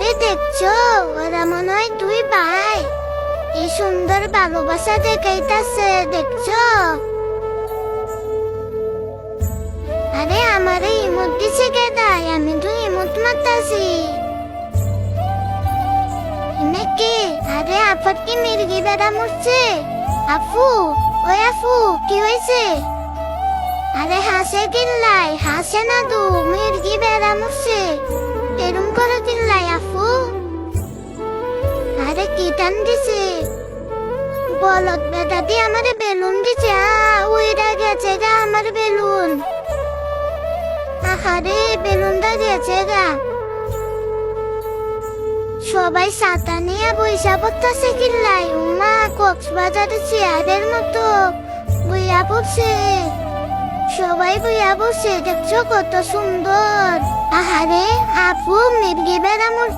আরে দেখছো, ওরা মনে হয় দুই ভাই। এই সুন্দর ভালোবাসা দেখাইতাছে, দেখছো? আরে আমারে ইমোট দিছে কেডাই? আমি তো ইমোট মারতাছি। নাকি? আরে আপার কি মির্গি বেড়া মরছে? আপু, ওই আপু, কি হয়েছে? আরে হাসে কিল্লাই, হাসে না দু, মির্গি বেড়া মরছে। এরম করে কিল্লাই আপু? আরে কি টান দিছে? বলত বেটা দিয়ে আমারে বেলুন দিছে। উইরা গেছে গা আমার বেলুন। আহারে বেলুনটা গেছে গা। সবাই ছাতা নিয়ে বইসা পড়তেছে কিল্লাই। উমা, কক্সবাজারের চেয়ারের মতো বইয়া পড়ছে। সবাই বইয়া পড়ছে, দেখছো কত সুন্দর। আহারে আপু, মির্গি বেড়া মরছে।